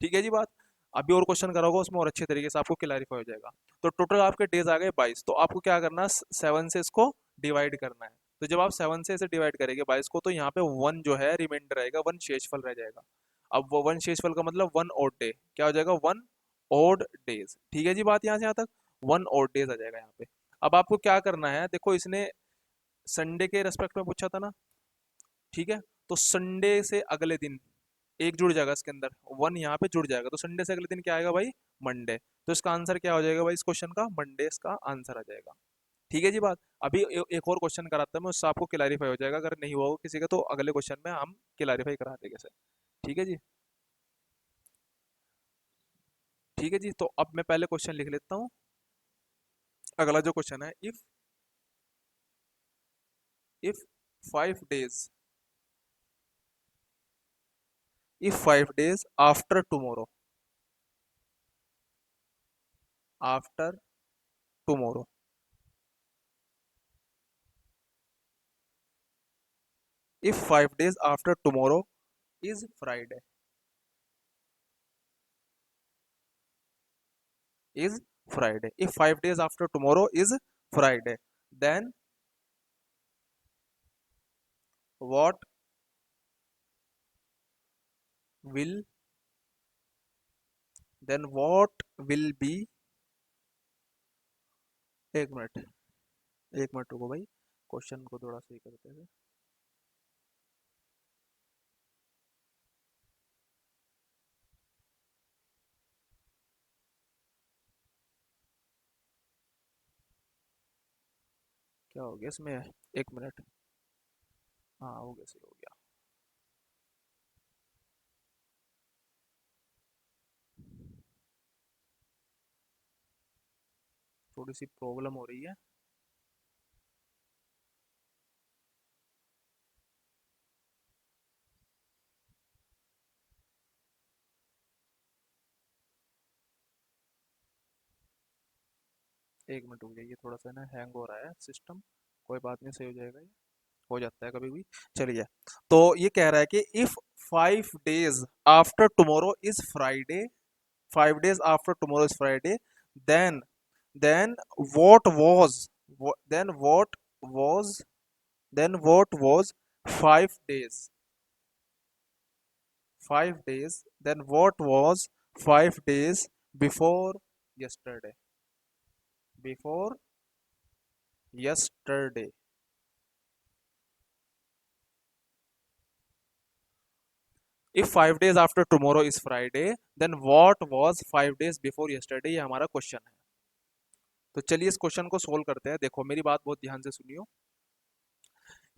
ठीक है जी बात। अभी और क्वेश्चन करा होगा उसमें और अच्छे तरीके से आपको क्लैरिफाई हो जाएगा। तो टोटल आपके डेज आ गए 22, तो आपको क्या करना है, 7 से इसको डिवाइड करना है। तो जब आप 7 से इसे डिवाइड करेंगे 22 को, तो यहाँ पे 1 जो है रिमाइंडर रहेगा, 1 शेषफल रह जाएगा। अब वो 1 शेषफल का मतलब 1 ओड डे, क्या हो जाएगा, 1 ओड डेज, ठीक है जी बात, यहाँ से यहाँ तक 1 ओड डेज आ जाएगा यहाँ पे। अब आपको क्या करना है, देखो इसने संडे के रेस्पेक्ट में पूछा था ना, ठीक है। तो संडे से अगले दिन एक जुड़ जाएगा इसके अंदर, 1 यहाँ पे जुड़ जाएगा, तो संडे से अगले दिन क्या आएगा भाई, मंडे। तो इसका आंसर क्या हो जाएगा भाई, इस क्वेश्चन का मंडे इसका आंसर आ जाएगा, ठीक है जी बात। अभी एक और क्वेश्चन कराता है मैं, उससे आपको क्लैरिफाई हो जाएगा। अगर नहीं हुआ हो किसी का तो अगले क्वेश्चन में हम क्लैरिफाई करा देंगे सर, ठीक है जी। ठीक है जी, तो अब मैं पहले क्वेश्चन लिख लेता हूँ। अगला जो क्वेश्चन है, if 5 days, if 5 days after tomorrow, after tomorrow, if 5 days after tomorrow is Friday, is Friday. If 5 days after tomorrow is Friday, then what will what will be, एक मिनट, एक मिनट रुको भाई, क्वेश्चन को थोड़ा सही करते हैं। क्या हो गया इसमें, एक मिनट, हाँ हो गया, सही हो गया। थोड़ी सी प्रॉब्लम हो रही है। एक मिनट हो गया, ये थोड़ा सा ना हैंग हो रहा है सिस्टम, कोई बात नहीं, सही हो जाएगा ये, हो जाता है कभी भी। चलिए, तो ये कह रहा है कि if 5 days after tomorrow is Friday. 5 days after tomorrow is Friday. Then, then what was? Then what was? Then what was 5 days? 5 days. Then what was 5 days before yesterday? Before yesterday. If 5 days after tomorrow is Friday, then what was 5 days before yesterday? ये हमारा क्वेश्चन है। तो चलिए इस क्वेश्चन को सोल्व करते हैं। देखो मेरी बात बहुत ध्यान से सुनियो।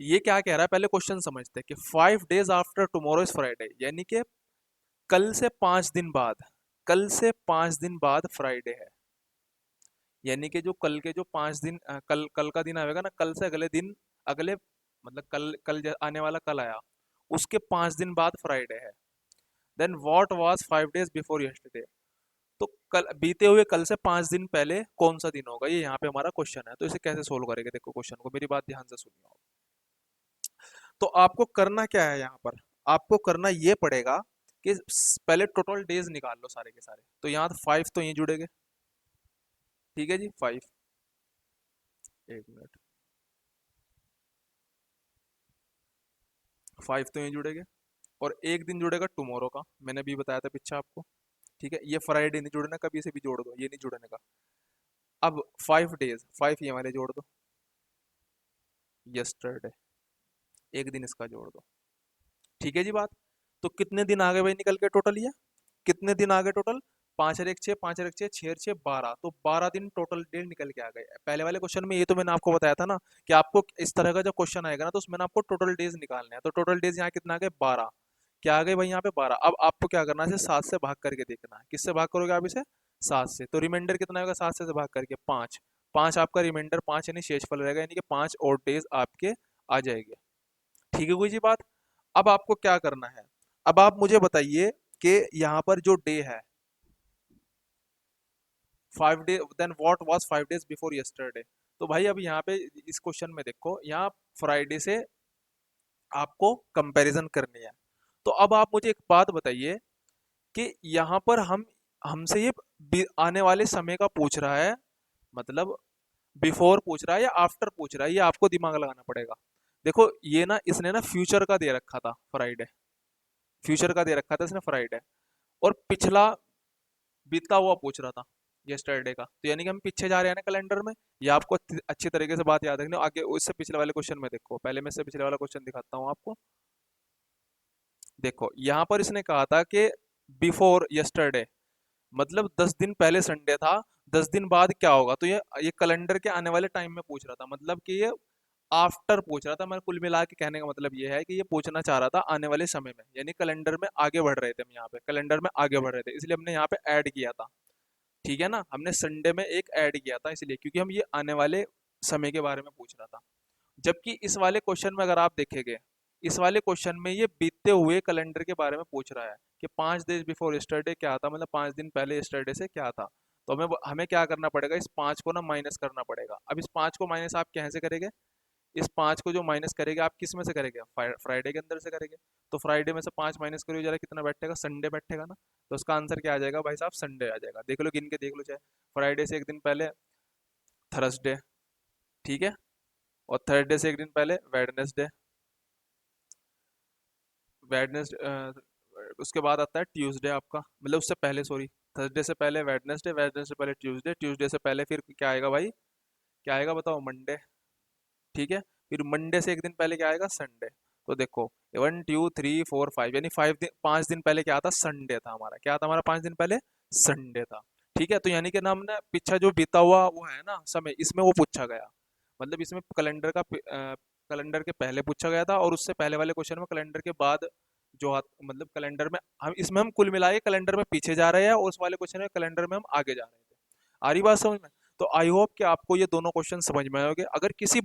ये क्या कह रहा है, पहले क्वेश्चन समझते हैं कि 5 days after tomorrow is Friday, यानी कि कल से 5 दिन बाद, कल से 5 दिन बाद फ्राइडे है। यानी कि जो कल के जो 5 दिन कल कल का दिन आएगा ना, कल से अगले दिन, अगले मतलब कल कल आने वाला कल आया, उसके 5 दिन बाद फ्राइडे है। Then what was 5 days before yesterday. तो कल बीते हुए कल से 5 दिन पहले कौन सा दिन होगा, ये यहाँ पे हमारा क्वेश्चन है। तो इसे कैसे सोल्व करेंगे, देखो क्वेश्चन को, मेरी बात ध्यान से सुनिए। तो आपको करना क्या है यहाँ पर, आपको करना ये पड़ेगा कि पहले टोटल डेज निकाल लो सारे के सारे। तो यहाँ 5 तो ये जुड़ेंगे, ठीक है जी, 5, एक मिनट, 5 तो ये जुड़ेंगे, और एक दिन जुड़ेगा टुमारो का, मैंने भी बताया था पीछे आपको, ठीक है। ये फ्राइडे नहीं जुड़ना, कभी इसे भी जोड़ दो, ये नहीं जुड़ने का। अब 5 days, 5 ये वाले जोड़ दो, यस्टरडे, एक दिन इसका जोड़ दो, ठीक है जी बात। तो कितने दिन आ गए भाई निकल के टोटल, ये कितने दिन आ गए टोटल, 5 और 1 6, 5 और 1 6, 6 और 6 12, तो 12 दिन टोटल डेट निकल के आ गए। पहले वाले क्वेश्चन में ये तो मैंने आपको बताया था ना कि आपको इस तरह का जो क्वेश्चन आएगा ना, तो उसमें आपको टोटल डेज निकालने हैं। तो टोटल डेज यहाँ कितना आ गए, 12, क्या आ गए भाई यहाँ पे 12। अब आपको क्या करना है, इसे 7 से भाग करके देखना है। किससे भाग करोगे आप इसे, 7 से। तो रिमाइंडर कितना होगा 7 से भाग करके, 5, 5 आपका रिमाइंडर 5 यानी शेषफल रहेगा, यानी कि 5 और डेज आपके आ जाएंगे, ठीक है कोई जी बात। अब आपको क्या करना है, अब आप मुझे बताइए कि यहाँ पर जो डे है 5 day, then what was 5 days before yesterday. तो भाई अब यहाँ पे इस क्वेश्चन में देखो, यहाँ फ्राइडे से आपको कंपैरिजन करनी है। तो अब आप मुझे एक बात बताइए कि यहाँ पर हम हमसे ये आने वाले समय का पूछ रहा है, मतलब बिफोर पूछ रहा है या आफ्टर पूछ रहा है, ये आपको दिमाग लगाना पड़ेगा। देखो ये ना, इसने ना फ्यूचर का दे रखा था फ्राइडे, फ्यूचर का दे रखा था इसने फ्राइडे, और पिछला बीता हुआ पूछ रहा था यस्टरडे का। तो यानी कि हम पीछे जा रहे हैं ना कैलेंडर में। ये आपको अच्छी तरीके से बात याद रखनी है। आगे उससे पिछले वाले क्वेश्चन में देखो, पहले मैं इससे पिछले वाला क्वेश्चन दिखाता हूँ आपको। देखो यहाँ पर इसने कहा था कि बिफोर यस्टरडे, मतलब 10 दिन पहले संडे था, 10 दिन बाद क्या होगा। तो ये कैलेंडर के आने वाले टाइम में पूछ रहा था, मतलब कि ये आफ्टर पूछ रहा था। मैं कुल मिला के कहने का मतलब ये है कि ये पूछना चाह रहा था आने वाले समय में, यानी कैलेंडर में आगे बढ़ रहे थे हम, यहाँ पे कैलेंडर में आगे बढ़ रहे थे, इसलिए हमने यहाँ पे ऐड किया था, ठीक है ना। हमने संडे में एक ऐड किया था इसलिए, क्योंकि हम ये आने वाले समय के बारे में पूछ रहा था। जबकि इस वाले क्वेश्चन में अगर आप देखेंगे, इस वाले क्वेश्चन में ये बीते हुए कैलेंडर के बारे में पूछ रहा है कि 5 days बिफोर यस्टरडे क्या था, मतलब 5 दिन पहले यस्टरडे से क्या था। तो हमें हमें क्या करना पड़ेगा, इस 5 को ना माइनस करना पड़ेगा। अब इस 5 को माइनस आप कैसे करेंगे, इस 5 को जो माइनस करेंगे आप किस में से करेंगे, फ्राइडे के अंदर से करेंगे। तो फ्राइडे में से 5 माइनस करिए जरा, कितना बैठेगा, संडे बैठेगा ना। तो उसका आंसर क्या आ जाएगा भाई साहब, संडे आ जाएगा। देख लो, गिन के देख लो, चाहे फ्राइडे से एक दिन पहले थर्सडे, ठीक है, और थर्सडे से एक दिन पहले वेडनेसडे, वेडनेसडे उसके बाद आता है ट्यूसडे आपका, मतलब उससे पहले, सॉरी, थर्सडे से पहले वेडनेसडे, वेडनेसडे से पहले ट्यूसडे, ट्यूसडे से पहले फिर क्या आएगा भाई, क्या आएगा बताओ, मंडे, ठीक है। फिर मंडे से एक दिन पहले क्या आएगा, संडे। तो देखो 1 2 3 4 5, यानी 5 दिन, 5 दिन पहले क्या था, संडे था हमारा, क्या था हमारा 5 दिन पहले, संडे था, ठीक है। तो यानी कि ना हमने पीछा जो बीता हुआ वो है ना समय, इसमें वो पूछा गया, मतलब इसमें कैलेंडर का कैलेंडर के पहले पूछा गया था, और उससे पहले वाले क्वेश्चन में कैलेंडर के बाद जो मतलब कैलेंडर में हम, इसमें हम कुल मिला के कैलेंडर में पीछे जा रहे हैं, और उस वाले क्वेश्चन में कैलेंडर में हम आगे जा रहे थे। आ रही बात समझ में। तो आई होप कि आपको ये दोनों क्वेश्चन समझ में आए होंगे। अगर किसी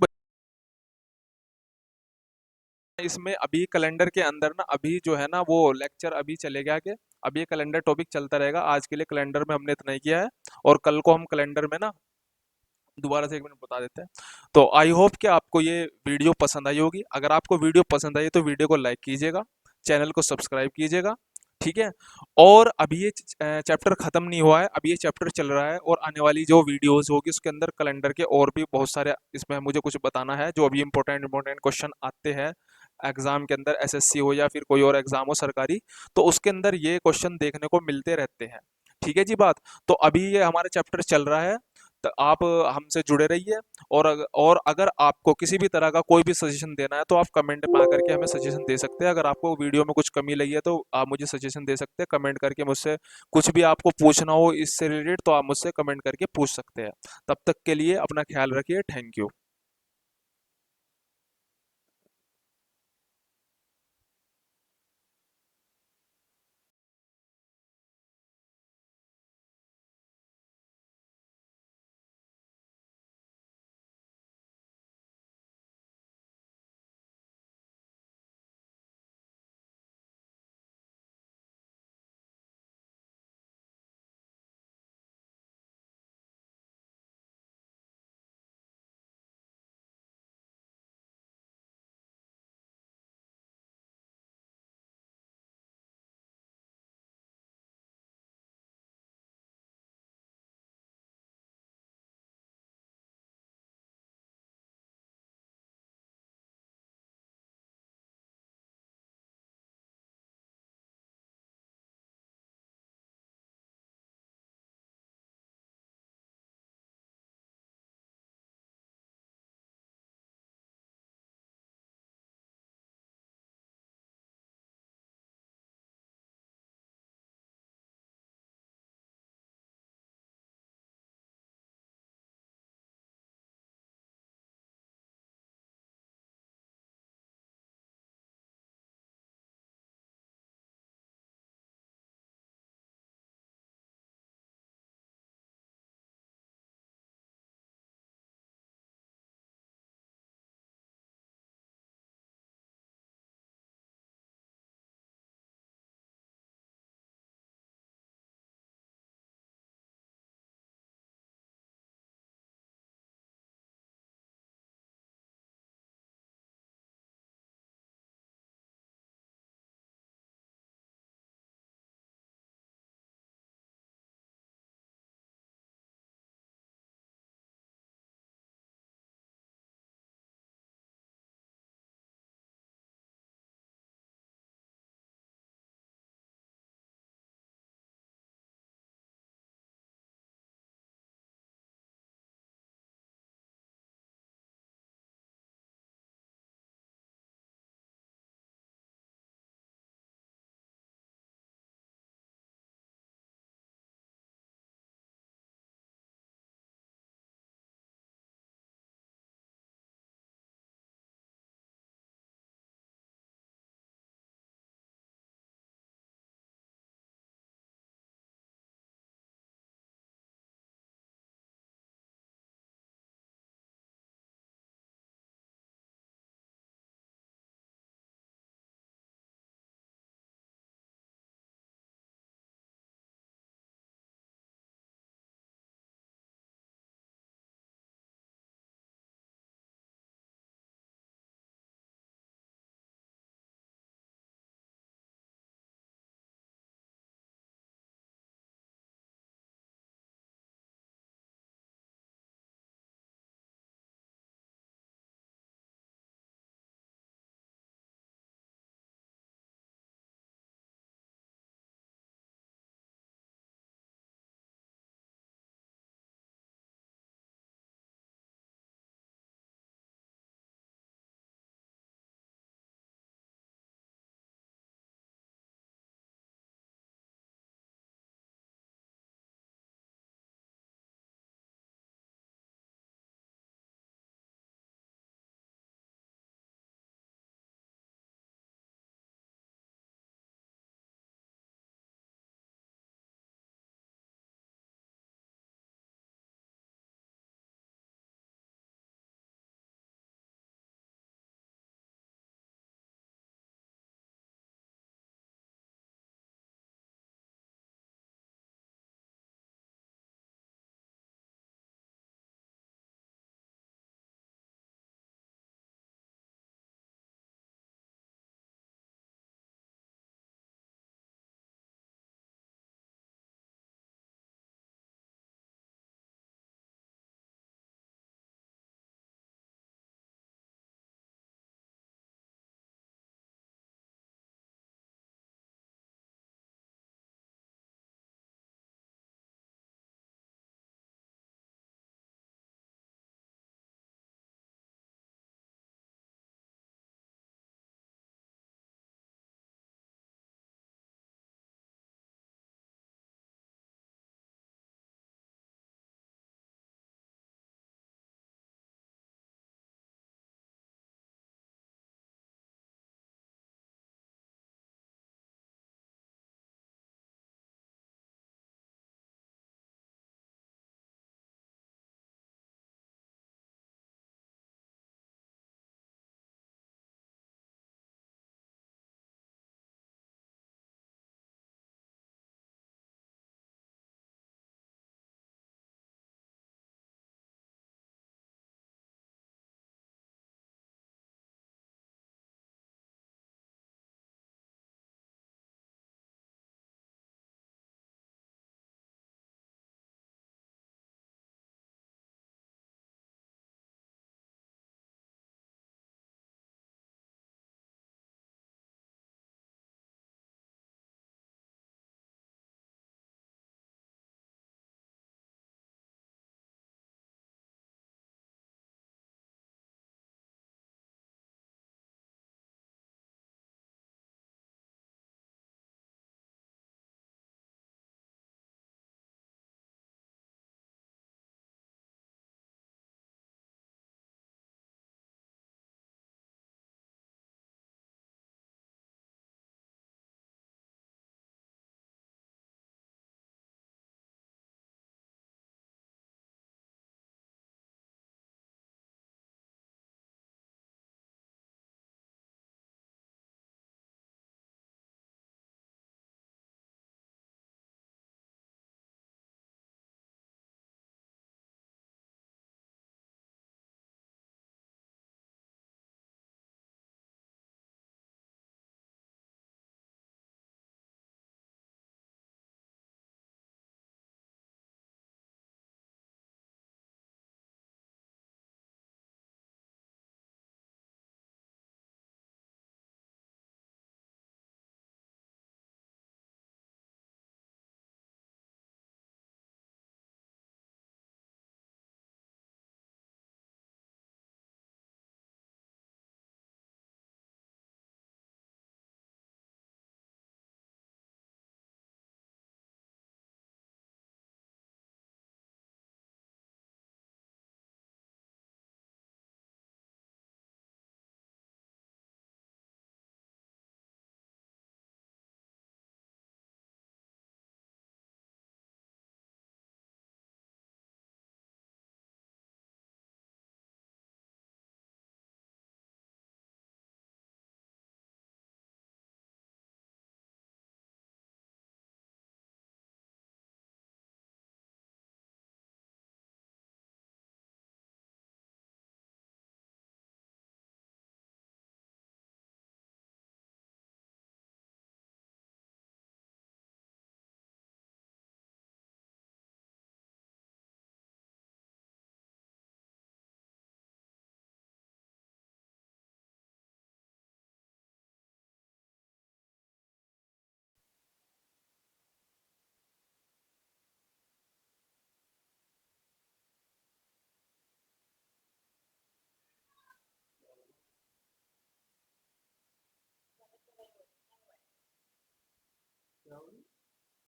इसमें अभी कैलेंडर के अंदर ना, अभी जो है ना वो लेक्चर अभी चलेगा कि अभी ये कैलेंडर टॉपिक चलता रहेगा। आज के लिए कैलेंडर में हमने इतना ही किया है, और कल को हम कैलेंडर में ना दोबारा से एक मिनट बता देते हैं। तो आई होप कि आपको ये वीडियो पसंद आई होगी। अगर आपको वीडियो पसंद आई तो वीडियो को लाइक कीजिएगा, चैनल को सब्सक्राइब कीजिएगा, ठीक है। और अभी ये चैप्टर खत्म नहीं हुआ है, अभी ये चैप्टर चल रहा है और आने वाली जो वीडियोस होगी उसके अंदर कैलेंडर के और भी बहुत सारे इसमें मुझे कुछ बताना है, जो अभी इंपॉर्टेंट क्वेश्चन आते हैं एग्जाम के अंदर, एसएससी हो या फिर कोई और एग्जाम हो सरकारी, तो उसके अंदर ये क्वेश्चन देखने को मिलते रहते हैं, ठीक है जी बात। तो अभी ये हमारा चैप्टर चल रहा है, तो आप हमसे जुड़े रहिए। और अगर आपको किसी भी तरह का कोई भी सजेशन देना है तो आप कमेंट में आकर के हमें सजेशन दे सकते हैं। अगर आपको वीडियो में कुछ कमी लगी है तो आप मुझे सजेशन दे सकते हैं कमेंट करके मुझसे। कुछ भी आपको पूछना हो इससे रिलेटेड तो आप मुझसे कमेंट करके पूछ सकते हैं। तब तक के लिए अपना ख्याल रखिए। Thank you.